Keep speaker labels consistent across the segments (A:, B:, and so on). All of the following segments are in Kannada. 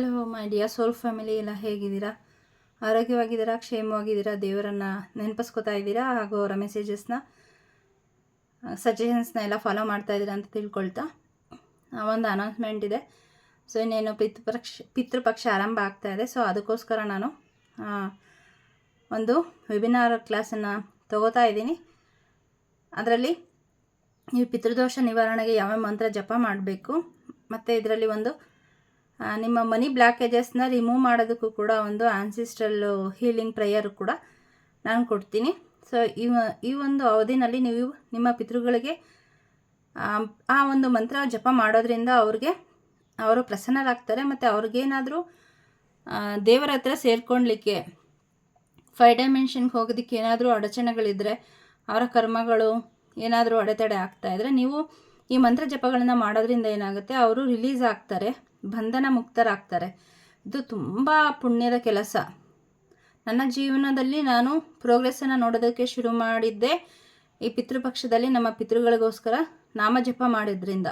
A: Hello my dear soul family, ಎಲ್ಲ ಹೇಗಿದ್ದೀರಾ? ಆರೋಗ್ಯವಾಗಿದ್ದೀರಾ? ಕ್ಷೇಮವಾಗಿದ್ದೀರಾ? ದೇವರನ್ನು ನೆನಪಿಸ್ಕೋತಾ ಇದ್ದೀರಾ? ಹಾಗೂ ಅವರ ಮೆಸೇಜಸ್ನ ಸಜೆಷನ್ಸ್ನ ಎಲ್ಲ ಫಾಲೋ ಮಾಡ್ತಾ ಇದ್ದೀರಾ ಅಂತ ತಿಳ್ಕೊಳ್ತಾ ಒಂದು ಅನೌನ್ಸ್ಮೆಂಟ್ ಇದೆ. ಸೊ ಇನ್ನೇನು ಪಿತೃಪಕ್ಷ ಆರಂಭ ಆಗ್ತಾ ಇದೆ. ಸೊ ಅದಕ್ಕೋಸ್ಕರ ನಾನು ಒಂದು ವೆಬಿನಾರ್ ಕ್ಲಾಸನ್ನು ತಗೋತಾ ಇದ್ದೀನಿ. ಅದರಲ್ಲಿ ನೀವು ಪಿತೃದೋಷ ನಿವಾರಣೆಗೆ ಯಾವ ಮಂತ್ರ ಜಪ ಮಾಡಬೇಕು, ಮತ್ತು ಇದರಲ್ಲಿ ಒಂದು ನಿಮ್ಮ ಮನಿ ಬ್ಲಾಕೇಜಸ್ನ ರಿಮೂವ್ ಮಾಡೋದಕ್ಕೂ ಕೂಡ ಒಂದು ಆನ್ಸಿಸ್ಟ್ರಲ್ ಹೀಲಿಂಗ್ ಪ್ರೇಯರ್ ಕೂಡ ನಾನು ಕೊಡ್ತೀನಿ. ಸೊ ಈ ಒಂದು ಅವಧಿನಲ್ಲಿ ನೀವು ನಿಮ್ಮ ಪಿತೃಗಳಿಗೆ ಆ ಒಂದು ಮಂತ್ರ ಜಪ ಮಾಡೋದ್ರಿಂದ ಅವರು ಪ್ರಸನ್ನರಾಗ್ತಾರೆ. ಮತ್ತು ಅವ್ರಿಗೇನಾದರೂ ದೇವರ ಹತ್ರ ಸೇರ್ಕೊಳ್ಲಿಕ್ಕೆ 5 ಡೈಮೆನ್ಷನ್ಗೆ ಹೋಗೋದಕ್ಕೆ ಏನಾದರೂ ಅಡಚಣೆಗಳಿದ್ದರೆ, ಅವರ ಕರ್ಮಗಳು ಏನಾದರೂ ಅಡೆತಡೆ ಆಗ್ತಾಯಿದ್ರೆ, ನೀವು ಈ ಮಂತ್ರ ಜಪಗಳನ್ನು ಮಾಡೋದ್ರಿಂದ ಏನಾಗುತ್ತೆ, ಅವರು ರಿಲೀಸ್ ಆಗ್ತಾರೆ, ಬಂಧನ ಮುಕ್ತರಾಗ್ತಾರೆ. ಇದು ತುಂಬ ಪುಣ್ಯದ ಕೆಲಸ. ನನ್ನ ಜೀವನದಲ್ಲಿ ನಾನು ಪ್ರೋಗ್ರೆಸ್ಸನ್ನು ನೋಡೋದಕ್ಕೆ ಶುರು ಮಾಡಿದ್ದೆ ಈ ಪಿತೃಪಕ್ಷದಲ್ಲಿ ನಮ್ಮ ಪಿತೃಗಳಿಗೋಸ್ಕರ ನಾಮಜಪ ಮಾಡಿದ್ರಿಂದ.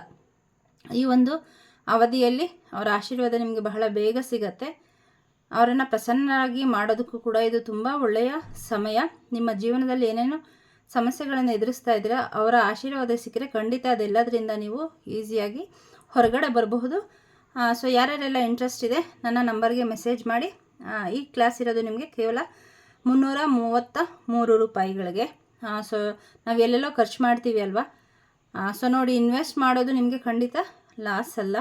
A: ಈ ಒಂದು ಅವಧಿಯಲ್ಲಿ ಅವರ ಆಶೀರ್ವಾದ ನಿಮಗೆ ಬಹಳ ಬೇಗ ಸಿಗತ್ತೆ. ಅವರನ್ನು ಪ್ರಸನ್ನರಾಗಿ ಮಾಡೋದಕ್ಕೂ ಕೂಡ ಇದು ತುಂಬ ಒಳ್ಳೆಯ ಸಮಯ. ನಿಮ್ಮ ಜೀವನದಲ್ಲಿ ಏನೇನು ಸಮಸ್ಯೆಗಳನ್ನು ಎದುರಿಸ್ತಾ ಇದ್ದೀರಾ, ಅವರ ಆಶೀರ್ವಾದ ಸಿಕ್ಕರೆ ಖಂಡಿತ ಅದೆಲ್ಲದರಿಂದ ನೀವು ಈಸಿಯಾಗಿ ಹೊರಗಡೆ ಬರಬಹುದು. ಸೊ ಯಾರ್ಯಾರೆಲ್ಲ ಇಂಟ್ರೆಸ್ಟ್ ಇದೆ ನನ್ನ ನಂಬರ್ಗೆ ಮೆಸೇಜ್ ಮಾಡಿ. ಈ ಕ್ಲಾಸ್ ಇರೋದು ನಿಮಗೆ ಕೇವಲ 333 ರೂಪಾಯಿಗಳಿಗೆ. ಸೊ ನಾವು ಎಲ್ಲೆಲ್ಲೋ ಖರ್ಚು ಮಾಡ್ತೀವಿ ಅಲ್ವಾ. ಸೊ ನೋಡಿ, ಇನ್ವೆಸ್ಟ್ ಮಾಡೋದು ನಿಮಗೆ ಖಂಡಿತ ಲಾಸ್ ಅಲ್ಲ.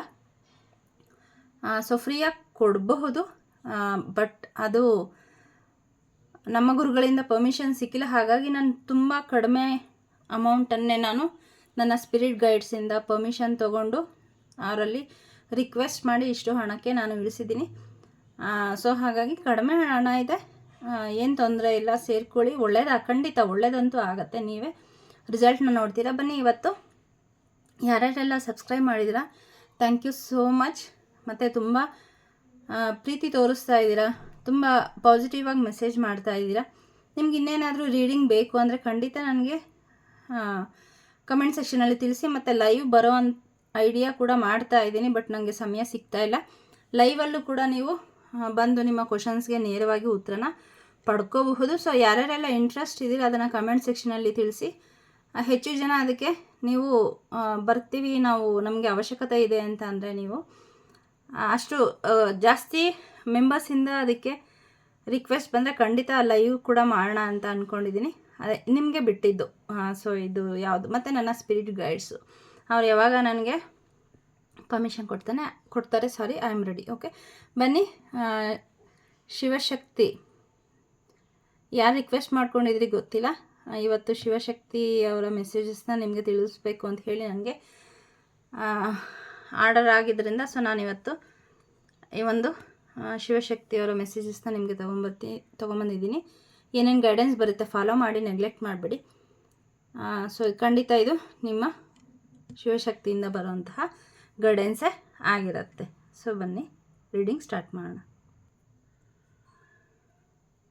A: ಸೊ ಫ್ರೀಯಾಗಿ ಕೊಡಬಹುದು, ಬಟ್ ಅದು ನಮ್ಮ ಗುರುಗಳಿಂದ ಪರ್ಮಿಷನ್ ಸಿಕ್ಕಿಲ್ಲ. ಹಾಗಾಗಿ ನಾನು ತುಂಬ ಕಡಿಮೆ ಅಮೌಂಟನ್ನೇ ನಾನು ನನ್ನ ಸ್ಪಿರಿಟ್ ಗೈಡ್ಸಿಂದ ಪರ್ಮಿಷನ್ ತೊಗೊಂಡು ಅವರಲ್ಲಿ ರಿಕ್ವೆಸ್ಟ್ ಮಾಡಿ ಇಷ್ಟು ಹಣಕ್ಕೆ ನಾನು ಇಳಿಸಿದ್ದೀನಿ. ಸೊ ಹಾಗಾಗಿ ಕಡಿಮೆ ಹಣ ಇದೆ, ಏನು ತೊಂದರೆ ಇಲ್ಲ, ಸೇರ್ಕೊಳ್ಳಿ. ಖಂಡಿತ ಒಳ್ಳೆಯದಂತೂ ಆಗುತ್ತೆ. ನೀವೇ ರಿಸಲ್ಟ್ನ ನೋಡ್ತೀರಾ. ಬನ್ನಿ, ಇವತ್ತು ಯಾರ್ಯಾರೆಲ್ಲ ಸಬ್ಸ್ಕ್ರೈಬ್ ಮಾಡಿದ್ದೀರಾ ಥ್ಯಾಂಕ್ ಯು ಸೋ ಮಚ್. ಮತ್ತು ತುಂಬ ಪ್ರೀತಿ ತೋರಿಸ್ತಾ ಇದ್ದೀರಾ, ತುಂಬ ಪಾಸಿಟಿವ್ ಆಗಿ ಮೆಸೇಜ್ ಮಾಡ್ತಾ ಇದ್ದೀರಾ. ನಿಮ್ಗೆ ಇನ್ನೇನಾದರೂ ರೀಡಿಂಗ್ ಬೇಕು ಅಂದರೆ ಖಂಡಿತ ನನಗೆ ಕಮೆಂಟ್ ಸೆಕ್ಷನಲ್ಲಿ ತಿಳಿಸಿ. ಮತ್ತು ಲೈವ್ ಬರೋ ಐಡಿಯಾ ಕೂಡ ಮಾಡ್ತಾ ಇದ್ದೀನಿ, ಬಟ್ ನನಗೆ ಸಮಯ ಸಿಗ್ತಾ ಇಲ್ಲ. ಲೈವಲ್ಲೂ ಕೂಡ ನೀವು ಬಂದು ನಿಮ್ಮ ಕ್ವಶನ್ಸ್ಗೆ ನೇರವಾಗಿ ಉತ್ತರನ ಪಡ್ಕೋಬಹುದು. ಸೊ ಯಾರ್ಯಾರೆಲ್ಲ ಇಂಟ್ರೆಸ್ಟ್ ಇದ್ದೀರ ಅದನ್ನು ಕಮೆಂಟ್ ಸೆಕ್ಷನಲ್ಲಿ ತಿಳಿಸಿ. ಹೆಚ್ಚು ಜನ ಅದಕ್ಕೆ ನೀವು ಬರ್ತೀವಿ, ನಮಗೆ ಅವಶ್ಯಕತೆ ಇದೆ ಅಂತ ಅಂದರೆ ನೀವು ಅಷ್ಟು ಜಾಸ್ತಿ ಮೆಂಬರ್ಸಿಂದ ಅದಕ್ಕೆ ರಿಕ್ವೆಸ್ಟ್ ಬಂದರೆ ಖಂಡಿತ ಲೈವ್ ಕೂಡ ಮಾಡೋಣ ಅಂತ ಅಂದ್ಕೊಂಡಿದ್ದೀನಿ. ಅದೇ ನಿಮಗೆ ಬಿಟ್ಟಿದ್ದು. ಸೊ ಇದು ಯಾವುದು, ಮತ್ತು ನನ್ನ ಸ್ಪಿರಿಟ್ ಗೈಡ್ಸು ಅವ್ರು ಯಾವಾಗ ನನಗೆ ಪರ್ಮಿಷನ್ ಕೊಡ್ತಾರೆ. I am ready. ಓಕೆ, ಬನ್ನಿ. ಶಿವಶಕ್ತಿ ಯಾರು ರಿಕ್ವೆಸ್ಟ್ ಮಾಡ್ಕೊಂಡಿದ್ರಿ ಗೊತ್ತಿಲ್ಲ. ಇವತ್ತು ಶಿವಶಕ್ತಿ ಅವರ ಮೆಸೇಜಸ್ನ ನಿಮಗೆ ತಿಳಿಸ್ಬೇಕು ಅಂತ ಹೇಳಿ ನನಗೆ ಆರ್ಡರ್ ಆಗಿದ್ದರಿಂದ ಸೊ ನಾನಿವತ್ತು ಈ ಒಂದು ಶಿವಶಕ್ತಿ ಅವರ ಮೆಸೇಜಸ್ನ ನಿಮಗೆ ತೊಗೊಂಬಂದಿದ್ದೀನಿ. ಏನೇನು ಗೈಡೆನ್ಸ್ ಬರುತ್ತೆ ಫಾಲೋ ಮಾಡಿ, ನೆಗ್ಲೆಕ್ಟ್ ಮಾಡಬೇಡಿ. ಸೊ ಖಂಡಿತ ಇದು ನಿಮ್ಮ ಶಿವಶಕ್ತಿಯಿಂದ ಬರುವಂತಹ ಗೈಡೆನ್ಸೇ ಆಗಿರುತ್ತೆ. ಸೊ ಬನ್ನಿ, ರೀಡಿಂಗ್ ಸ್ಟಾರ್ಟ್ ಮಾಡೋಣ.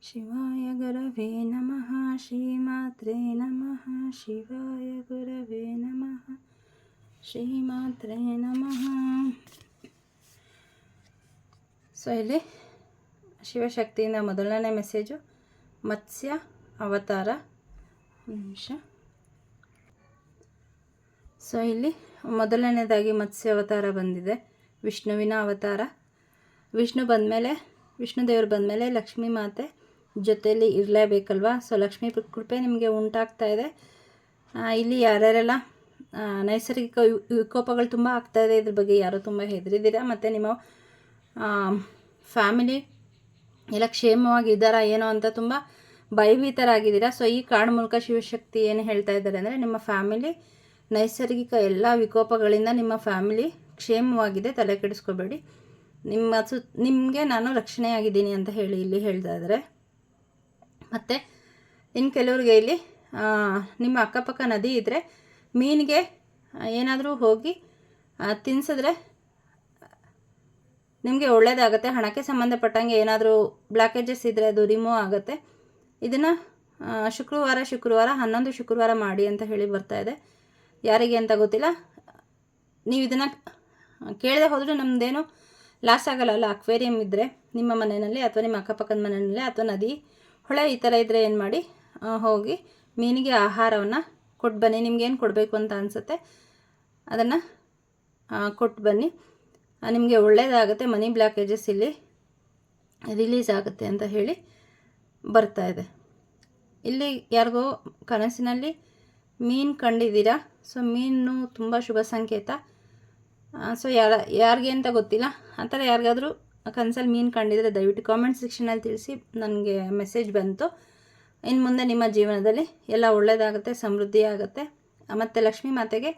A: ಶಿವಾಯ ಗುರವೇ ನಮಃ, ಶ್ರೀಮಾತ್ರೇ ನಮಃ. ಶಿವಾಯ ಗುರವೇ ನಮಃ, ಶ್ರೀಮಾತ್ರೇ ನಮಃ. ಸೊ ಇಲ್ಲಿ ಶಿವಶಕ್ತಿಯಿಂದ ಮೊದಲನೇ ಮೆಸೇಜು ಮತ್ಸ್ಯ ಅವತಾರ. ನಿಮಿಷ. ಸೊ ಇಲ್ಲಿ ಮೊದಲನೇದಾಗಿ ಮತ್ಸ್ಯ ಅವತಾರ ಬಂದಿದೆ, ವಿಷ್ಣುವಿನ ಅವತಾರ. ವಿಷ್ಣುದೇವರು ಬಂದಮೇಲೆ ಲಕ್ಷ್ಮೀ ಮಾತೆ ಜೊತೆಯಲ್ಲಿ ಇರಲೇಬೇಕಲ್ವಾ. ಸೊ ಲಕ್ಷ್ಮೀ ಕೃಪೆ ನಿಮಗೆ ಉಂಟಾಗ್ತಾ ಇದೆ. ಇಲ್ಲಿ ಯಾರ್ಯಾರೆಲ್ಲ ನೈಸರ್ಗಿಕ ವಿಕೋಪಗಳು ತುಂಬ ಆಗ್ತಾಯಿದೆ, ಇದ್ರ ಬಗ್ಗೆ ಯಾರೋ ತುಂಬ ಹೆದರಿದ್ದೀರಾ. ಮತ್ತು ನಿಮ್ಮ ಫ್ಯಾಮಿಲಿ ಎಲ್ಲ ಕ್ಷೇಮವಾಗಿದ್ದಾರಾ ಏನೋ ಅಂತ ತುಂಬ ಭಯಭೀತರಾಗಿದ್ದೀರಾ. ಸೊ ಈ ಕಾರ್ಡ್ ಮೂಲಕ ಶಿವಶಕ್ತಿ ಏನು ಹೇಳ್ತಾ ಇದ್ದಾರೆ ಅಂದರೆ, ನಿಮ್ಮ ಫ್ಯಾಮಿಲಿ ನೈಸರ್ಗಿಕ ಎಲ್ಲ ವಿಕೋಪಗಳಿಂದ ನಿಮ್ಮ ಫ್ಯಾಮಿಲಿ ಕ್ಷೇಮವಾಗಿದೆ, ತಲೆ ಕೆಡಿಸ್ಕೋಬೇಡಿ. ನಿಮಗೆ ನಾನು ರಕ್ಷಣೆಯಾಗಿದ್ದೀನಿ ಅಂತ ಹೇಳಿ ಇಲ್ಲಿ ಹೇಳ್ತಾ ಇದ್ದಾರೆ. ಮತ್ತು ಇನ್ನು ಕೆಲವ್ರಿಗೆ ಇಲ್ಲಿ ನಿಮ್ಮ ಅಕ್ಕಪಕ್ಕ ನದಿ ಇದ್ದರೆ ಮೀನಿಗೆ ಏನಾದರೂ ಹೋಗಿ ತಿನ್ಸಿದ್ರೆ ನಿಮಗೆ ಒಳ್ಳೆಯದಾಗುತ್ತೆ. ಹಣಕ್ಕೆ ಸಂಬಂಧಪಟ್ಟಂಗೆ ಏನಾದರೂ ಬ್ಲಾಕೇಜಸ್ ಇದ್ದರೆ ಅದು ರಿಮೂವ್ ಆಗುತ್ತೆ. ಇದನ್ನು ಶುಕ್ರವಾರ 11 ಶುಕ್ರವಾರ ಮಾಡಿ ಅಂತ ಹೇಳಿ ಬರ್ತಾ ಇದೆ. ಯಾರಿಗೆ ಅಂತ ಗೊತ್ತಿಲ್ಲ. ನೀವು ಇದನ್ನು ಕೇಳದೆ ಹೋದರೆ ನಮ್ಮದೇನು ಲಾಸ್ ಆಗಲ್ಲ. ಅಕ್ವೇರಿಯಂ ಇದ್ದರೆ ನಿಮ್ಮ ಮನೆಯಲ್ಲಿ ಅಥವಾ ನಿಮ್ಮ ಅಕ್ಕಪಕ್ಕದ ಮನೆಯಲ್ಲಿ ಅಥವಾ ನದಿ ಹೊಳೆ ಈ ಥರ ಇದ್ದರೆ ಏನು ಮಾಡಿ, ಹೋಗಿ ಮೀನಿಗೆ ಆಹಾರವನ್ನು ಕೊಟ್ಟು ಬನ್ನಿ. ನಿಮ್ಗೇನು ಕೊಡಬೇಕು ಅಂತ ಅನಿಸುತ್ತೆ ಅದನ್ನು ಕೊಟ್ಟು ಬನ್ನಿ. ನಿಮಗೆ ಒಳ್ಳೆಯದಾಗುತ್ತೆ. ಮನಿ ಬ್ಲಾಕೇಜಸ್ ಇಲ್ಲಿ ರಿಲೀಸ್ ಆಗುತ್ತೆ ಅಂತ ಹೇಳಿ ಬರ್ತಾ ಇದೆ. ಇಲ್ಲಿ ಯಾರಿಗೋ ಕನಸಿನಲ್ಲಿ ಮೀನು ಕಂಡಿದ್ದೀರಾ. ಸೊ ಮೀನು ತುಂಬ ಶುಭ ಸಂಕೇತ. ಸೊ ಯಾರಿಗೆ ಅಂತ ಗೊತ್ತಿಲ್ಲ, ಆ ಥರ ಯಾರಿಗಾದರೂ ಕನಸಲ್ಲಿ ಮೀನು ಕಂಡಿದ್ರೆ ದಯವಿಟ್ಟು ಕಾಮೆಂಟ್ ಸೆಕ್ಷನಲ್ಲಿ ತಿಳಿಸಿ. ನನಗೆ ಮೆಸೇಜ್ ಬಂತು. ಇನ್ನು ಮುಂದೆ ನಿಮ್ಮ ಜೀವನದಲ್ಲಿ ಎಲ್ಲ ಒಳ್ಳೆಯದಾಗುತ್ತೆ, ಸಮೃದ್ಧಿ ಆಗುತ್ತೆ. ಮತ್ತು ಲಕ್ಷ್ಮೀ ಮಾತೆಗೆ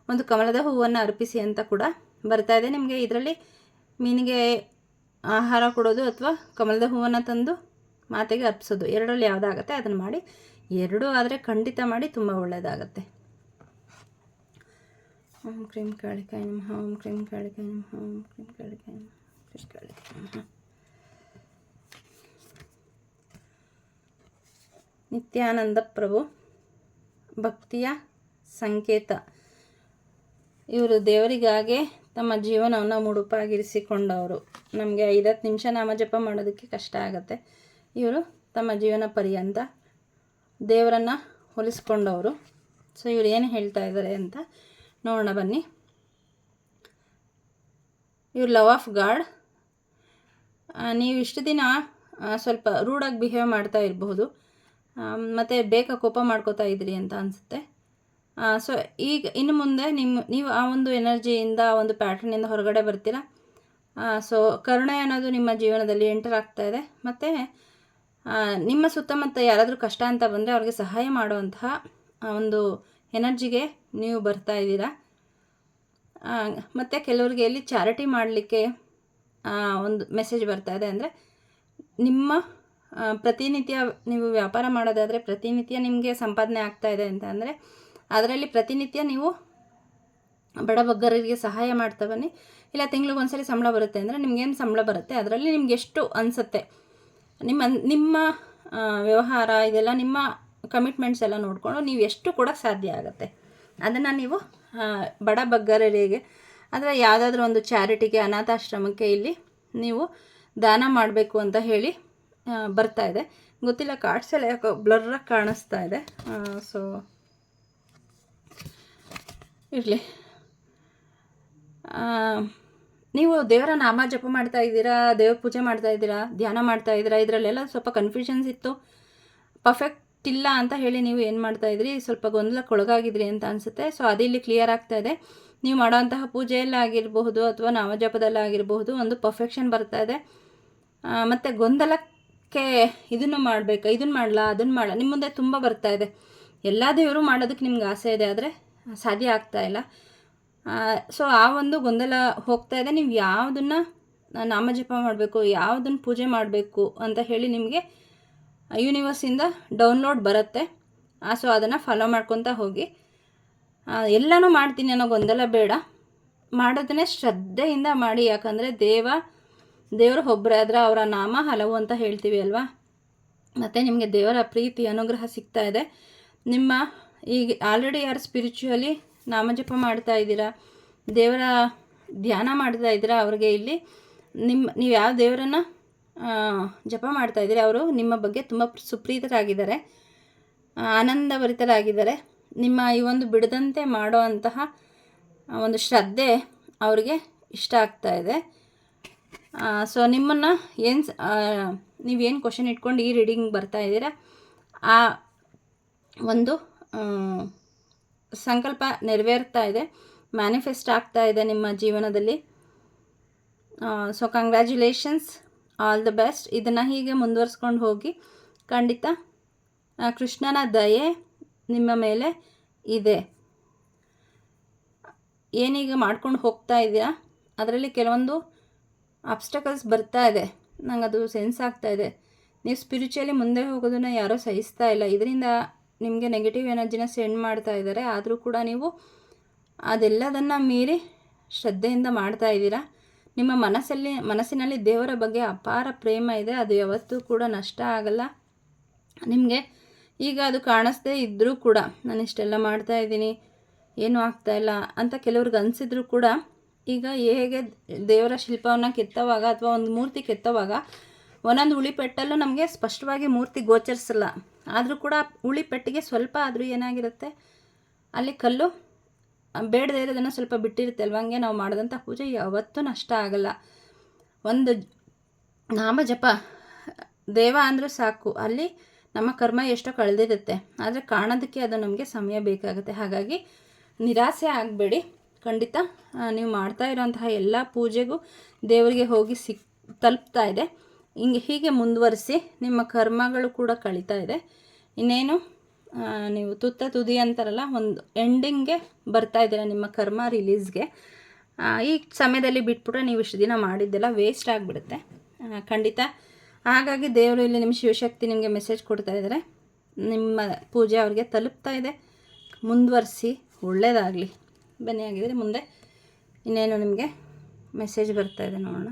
A: ಒಂದು ಕಮಲದ ಹೂವನ್ನು ಅರ್ಪಿಸಿ ಅಂತ ಕೂಡ ಬರ್ತಾ ಇದೆ. ನಿಮಗೆ ಇದರಲ್ಲಿ ಮೀನಿಗೆ ಆಹಾರ ಕೊಡೋದು ಅಥವಾ ಕಮಲದ ಹೂವನ್ನು ತಂದು ಮಾತೆಗೆ ಅರ್ಪಿಸೋದು, ಎರಡರಲ್ಲಿ ಯಾವುದಾಗುತ್ತೆ ಅದನ್ನು ಮಾಡಿ. ಎರಡೂ ಆದರೆ ಖಂಡಿತ ಮಾಡಿ, ತುಂಬ ಒಳ್ಳೆಯದಾಗತ್ತೆ. ಓಂ ಕ್ರೀಂ ಕಾಳಿಕಾಯ ನಮಃ, ಓಂ ಕ್ರೀಂ ಕಾಳಿಕಾಯ ನಮಃ, ಓಂ ಕ್ರೀಂ ಕಾಳಿಕಾಯ ನಮಃ, ಕ್ರೀಂ ಕಾಳಿಕಾಯ ನಮಃ. ನಿತ್ಯಾನಂದ ಪ್ರಭು ಭಕ್ತಿಯ ಸಂಕೇತ. ಇವರು ದೇವರಿಗಾಗೆ ತಮ್ಮ ಜೀವನವನ್ನು ಮುಡುಪಾಗಿರಿಸಿಕೊಂಡವರು. ನಮಗೆ 5 ನಿಮಿಷ ನಾಮಜಪ ಮಾಡೋದಕ್ಕೆ ಕಷ್ಟ ಆಗುತ್ತೆ. ಇವರು ತಮ್ಮ ಜೀವನ ಪರ್ಯಂತ ದೇವರನ್ನು ಹೋಲಿಸ್ಕೊಂಡವರು. ಸೊ ಇವರು ಏನು ಹೇಳ್ತಾ ಇದ್ದಾರೆ ಅಂತ ನೋಡೋಣ ಬನ್ನಿ. ಇವ್ರು ಲವ್ ಆಫ್ ಗಾಡ್. ನೀವು ಇಷ್ಟು ದಿನ ಸ್ವಲ್ಪ ರೂಡಾಗಿ ಬಿಹೇವ್ ಮಾಡ್ತಾ ಇರಬಹುದು, ಮತ್ತು ಬೇಗ ಕೋಪ ಮಾಡ್ಕೋತಾ ಇದ್ರಿ ಅಂತ ಅನಿಸುತ್ತೆ. ಸೊ ಈಗ ಇನ್ನು ಮುಂದೆ ನೀವು ಆ ಒಂದು ಎನರ್ಜಿಯಿಂದ, ಆ ಒಂದು ಪ್ಯಾಟ್ರನಿಂದ ಹೊರಗಡೆ ಬರ್ತೀರಾ. ಸೊ ಕರುಣೆ ಅನ್ನೋದು ನಿಮ್ಮ ಜೀವನದಲ್ಲಿ ಎಂಟರ್ ಆಗ್ತಾ ಇದೆ. ಮತ್ತು ನಿಮ್ಮ ಸುತ್ತಮುತ್ತ ಯಾರಾದರೂ ಕಷ್ಟ ಅಂತ ಬಂದರೆ ಅವ್ರಿಗೆ ಸಹಾಯ ಮಾಡುವಂತಹ ಒಂದು ಎನರ್ಜಿಗೆ ನೀವು ಬರ್ತಾ ಇದ್ದೀರಾ. ಮತ್ತು ಕೆಲವರಿಗೆ ಇಲ್ಲಿ ಚಾರಿಟಿ ಮಾಡಲಿಕ್ಕೆ ಒಂದು ಮೆಸೇಜ್ ಬರ್ತಾ ಇದೆ. ಅಂದರೆ ನಿಮ್ಮ ಪ್ರತಿನಿತ್ಯ ನೀವು ವ್ಯಾಪಾರ ಮಾಡೋದಾದರೆ ಪ್ರತಿನಿತ್ಯ ನಿಮಗೆ ಸಂಪಾದನೆ ಆಗ್ತಾ ಇದೆ ಅಂತ ಅಂದರೆ ಅದರಲ್ಲಿ ಪ್ರತಿನಿತ್ಯ ನೀವು ಬಡಬಗ್ಗರಿಗೆ ಸಹಾಯ ಮಾಡ್ತಾ ಬನ್ನಿ. ಇಲ್ಲ ತಿಂಗ್ಳಿಗೆ ಒಂದ್ಸಲಿ ಸಂಬಳ ಬರುತ್ತೆ ಅಂದರೆ ನಿಮಗೇನು ಸಂಬಳ ಬರುತ್ತೆ ಅದರಲ್ಲಿ ನಿಮ್ಗೆ ಎಷ್ಟು ಅನಿಸುತ್ತೆ, ನಿಮ್ಮ ವ್ಯವಹಾರ ಇದೆಲ್ಲ ನಿಮ್ಮ ಕಮಿಟ್ಮೆಂಟ್ಸ್ ಎಲ್ಲ ನೋಡಿಕೊಂಡು ನೀವು ಎಷ್ಟು ಕೊಡೋಕ್ಕೆ ಸಾಧ್ಯ ಆಗುತ್ತೆ ಅದನ್ನು ನೀವು ಬಡಬಗ್ಗರಿಗೆ ಅಥವಾ ಯಾವುದಾದ್ರೂ ಒಂದು ಚಾರಿಟಿಗೆ, ಅನಾಥಾಶ್ರಮಕ್ಕೆ ಇಲ್ಲಿ ನೀವು ದಾನ ಮಾಡಬೇಕು ಅಂತ ಹೇಳಿ ಬರ್ತಾ ಇದೆ. ಗೊತ್ತಿಲ್ಲ, ಕಾರ್ಡ್ಸ್ ಎಲ್ಲ ಯಾಕೋ ಬ್ಲರ್ರಾಗಿ ಕಾಣಿಸ್ತಾ ಇದೆ. ಸೊ ಇರಲಿ. ನೀವು ದೇವರ ನಾಮ ಜಪ ಮಾಡ್ತಾ ಇದ್ದೀರಾ, ದೇವ್ರ ಪೂಜೆ ಮಾಡ್ತಾ ಇದ್ದೀರಾ, ಧ್ಯಾನ ಮಾಡ್ತಾ ಇದ್ದೀರಾ, ಇದರಲ್ಲೆಲ್ಲ ಸ್ವಲ್ಪ ಕನ್ಫ್ಯೂಷನ್ಸ್ ಇತ್ತು, ಪರ್ಫೆಕ್ಟ್ ಇಲ್ಲ ಅಂತ ಹೇಳಿ ನೀವು ಏನು ಮಾಡ್ತಾಯಿದ್ರಿ, ಸ್ವಲ್ಪ ಗೊಂದಲಕ್ಕೆ ಒಳಗಾಗಿದ್ರಿ ಅಂತ ಅನಿಸುತ್ತೆ. ಸೊ ಅದಿಲ್ಲಿ ಕ್ಲಿಯರ್ ಆಗ್ತಾ ಇದೆ. ನೀವು ಮಾಡೋಂತಹ ಪೂಜೆಯಲ್ಲಾಗಿರಬಹುದು ಅಥವಾ ನಾಮಜಪದಲ್ಲಾಗಿರಬಹುದು ಒಂದು ಪರ್ಫೆಕ್ಷನ್ ಬರ್ತಾ ಇದೆ. ಮತ್ತು ಗೊಂದಲಕ್ಕೆ ಇದನ್ನು ಮಾಡಬೇಕಾ, ಇದನ್ನು ಮಾಡಲ್ಲ, ಅದನ್ನು ಮಾಡಲ್ಲ, ನಿಮ್ಮ ಮುಂದೆ ತುಂಬ ಬರ್ತಾ ಇದೆ. ಎಲ್ಲ ದೇವರು ಮಾಡೋದಕ್ಕೆ ನಿಮ್ಗೆ ಆಸೆ ಇದೆ, ಆದರೆ ಸಾಧ್ಯ ಆಗ್ತಾ ಇಲ್ಲ. ಸೊ ಆ ಒಂದು ಗೊಂದಲ ಹೋಗ್ತಾ ಇದೆ. ನೀವು ಯಾವುದನ್ನು ನಾಮಜಪ ಮಾಡಬೇಕು, ಯಾವುದನ್ನು ಪೂಜೆ ಮಾಡಬೇಕು ಅಂತ ಹೇಳಿ ನಿಮಗೆ ಯೂನಿವರ್ಸಿಂದ ಡೌನ್ಲೋಡ್ ಬರುತ್ತೆ. ಸೊ ಅದನ್ನು ಫಾಲೋ ಮಾಡ್ಕೊತಾ ಹೋಗಿ. ಎಲ್ಲನೂ ಮಾಡ್ತೀನಿ ಅನ್ನೋ ಗೊಂದಲ ಬೇಡ, ಮಾಡೋದನ್ನೇ ಶ್ರದ್ಧೆಯಿಂದ ಮಾಡಿ. ಯಾಕಂದರೆ ದೇವರು ಒಬ್ಬರೇ, ಆದರೆ ಅವರ ನಾಮ ಹಲವು ಅಂತ ಹೇಳ್ತೀವಿ ಅಲ್ವಾ. ಮತ್ತು ನಿಮಗೆ ದೇವರ ಪ್ರೀತಿ ಅನುಗ್ರಹ ಸಿಗ್ತಾ ಇದೆ. ನಿಮ್ಮ ಈಗ ಆಲ್ರೆಡಿ ಯಾರು ಸ್ಪಿರಿಚುವಲಿ ನಾಮಜಪ ಮಾಡ್ತಾ ಇದ್ದೀರಾ, ದೇವರ ಧ್ಯಾನ ಮಾಡ್ತಾ ಇದ್ದೀರಾ, ಅವ್ರಿಗೆ ಇಲ್ಲಿ ನೀವು ಯಾವ ದೇವರನ್ನು ಜಪ ಮಾಡ್ತಾ ಇದ್ದೀರಿ ಅವರು ನಿಮ್ಮ ಬಗ್ಗೆ ತುಂಬ ಸುಪ್ರೀತರಾಗಿದ್ದಾರೆ, ಆನಂದಭರಿತರಾಗಿದ್ದಾರೆ. ನಿಮ್ಮ ಈ ಒಂದು ಬಿಡದಂತೆ ಮಾಡೋ ಅಂತಹ ಒಂದು ಶ್ರದ್ಧೆ ಅವರಿಗೆ ಇಷ್ಟ ಆಗ್ತಾ ಇದೆ. ಸೊ ನಿಮ್ಮನ್ನು ನೀವೇನು ಕ್ವಶನ್ ಇಟ್ಕೊಂಡು ಈ ರೀಡಿಂಗ್ ಬರ್ತಾ ಇದ್ದೀರಾ, ಆ ಒಂದು ಸಂಕಲ್ಪ ನೆರವೇರ್ತಾ ಇದೆ, ಮ್ಯಾನಿಫೆಸ್ಟ್ ಆಗ್ತಾ ಇದೆ ನಿಮ್ಮ ಜೀವನದಲ್ಲಿ. So congratulations, all the best. ಇದನ್ನು ಹೀಗೆ ಮುಂದುವರಿಸ್ಕೊಂಡು ಹೋಗಿ. ಖಂಡಿತ ಕೃಷ್ಣನ ದಯೆ ನಿಮ್ಮ ಮೇಲೆ ಇದೆ. ಏನೀಗ ಮಾಡ್ಕೊಂಡು ಹೋಗ್ತಾ ಇದೆಯಾ ಅದರಲ್ಲಿ ಕೆಲವೊಂದು ಆಬ್ಸ್ಟಕಲ್ಸ್ ಬರ್ತಾ ಇದೆ, ನಂಗೆ ಅದು ಸೆನ್ಸ್ ಆಗ್ತಾ ಇದೆ. ನೀವು ಸ್ಪಿರಿಚುವಲಿ ಮುಂದೆ ಹೋಗೋದನ್ನು ಯಾರೂ ಸಹಿಸ್ತಾ ಇಲ್ಲ, ಇದರಿಂದ ನಿಮಗೆ ನೆಗೆಟಿವ್ ಎನರ್ಜಿನ ಸೆಂಡ್ ಮಾಡ್ತಾ ಇದ್ದಾರೆ. ಆದರೂ ಕೂಡ ನೀವು ಅದೆಲ್ಲದನ್ನು ಮೀರಿ ಶ್ರದ್ಧೆಯಿಂದ ಮಾಡ್ತಾ ಇದ್ದೀರಾ. ನಿಮ್ಮ ಮನಸ್ಸಿನಲ್ಲಿ ದೇವರ ಬಗ್ಗೆ ಅಪಾರ ಪ್ರೇಮ ಇದೆ, ಅದು ಯಾವತ್ತೂ ಕೂಡ ನಷ್ಟ ಆಗಲ್ಲ ನಿಮಗೆ. ಈಗ ಅದು ಕಾಣಿಸ್ದೇ ಇದ್ದರೂ ಕೂಡ ನಾನು ಇಷ್ಟೆಲ್ಲ ಮಾಡ್ತಾಯಿದ್ದೀನಿ, ಏನೂ ಆಗ್ತಾಯಿಲ್ಲ ಅಂತ ಕೆಲವ್ರಿಗೆ ಅನಿಸಿದ್ರು ಕೂಡ ಈಗ ಹೇಗೆ ದೇವರ ಶಿಲ್ಪವನ್ನು ಕೆತ್ತುವಾಗ ಅಥವಾ ಒಂದು ಮೂರ್ತಿ ಕೆತ್ತುವಾಗ ಒಂದೊಂದು ಉಳಿಪೆಟ್ಟಲ್ಲೂ ನಮಗೆ ಸ್ಪಷ್ಟವಾಗಿ ಮೂರ್ತಿ ಗೋಚರಿಸಲ್ಲ. ಆದರೂ ಕೂಡ ಉಳಿಪೆಟ್ಟಿಗೆ ಸ್ವಲ್ಪ ಆದರೂ ಏನಾಗಿರುತ್ತೆ, ಅಲ್ಲಿ ಕಲ್ಲು ಬೇಡದೇ ಇರೋದನ್ನು ಸ್ವಲ್ಪ ಬಿಟ್ಟಿರುತ್ತೆ ಅಲ್ವ. ಹಂಗೆ ನಾವು ಮಾಡಿದಂಥ ಪೂಜೆ ಯಾವತ್ತೂ ನಷ್ಟ ಆಗಲ್ಲ. ಒಂದು ನಾಮ ಜಪ ದೇವ ಅಂದರೂ ಸಾಕು, ಅಲ್ಲಿ ನಮ್ಮ ಕರ್ಮ ಎಷ್ಟೋ ಕಳೆದಿರುತ್ತೆ. ಆದರೆ ಕಾಣೋದಕ್ಕೆ ಅದು ನಮಗೆ ಸಮಯ ಬೇಕಾಗುತ್ತೆ. ಹಾಗಾಗಿ ನಿರಾಸೆ ಆಗಬೇಡಿ. ಖಂಡಿತ ನೀವು ಮಾಡ್ತಾ ಇರೋಂತಹ ಎಲ್ಲ ಪೂಜೆಗೂ ದೇವರಿಗೆ ಹೋಗಿ ತಲುಪ್ತಾ ಇದೆ. ಹೀಗೆ ಮುಂದುವರಿಸಿ, ನಿಮ್ಮ ಕರ್ಮಗಳು ಕೂಡ ಕಳೀತಾ ಇದೆ. ಇನ್ನೇನು ನೀವು ತುದಿ ಅಂತಾರಲ್ಲ, ಒಂದು ಎಂಡಿಂಗ್ಗೆ ಬರ್ತಾ ಇದ್ದೀರ ನಿಮ್ಮ ಕರ್ಮ ರಿಲೀಸ್ಗೆ. ಈ ಸಮಯದಲ್ಲಿ ಬಿಟ್ಬಿಟ್ರೆ ನೀವು ಇಷ್ಟು ದಿನ ಮಾಡಿದ್ದೆಲ್ಲ ವೇಸ್ಟ್ ಆಗಿಬಿಡುತ್ತೆ ಖಂಡಿತ. ಹಾಗಾಗಿ ದೇವರು ಇಲ್ಲಿ ನಿಮ್ಮ ಶಿವಶಕ್ತಿ ನಿಮಗೆ ಮೆಸೇಜ್ ಕೊಡ್ತಾ ಇದ್ದಾರೆ, ನಿಮ್ಮ ಪೂಜೆ ಅವ್ರಿಗೆ ತಲುಪ್ತಾ ಇದೆ, ಮುಂದುವರಿಸಿ, ಒಳ್ಳೆಯದಾಗಲಿ. ಬನ್ನಿ, ಆಗಿದ್ರೆ ಮುಂದೆ ಇನ್ನೇನು ನಿಮಗೆ ಮೆಸೇಜ್ ಬರ್ತಾ ಇದೆ ನೋಡೋಣ.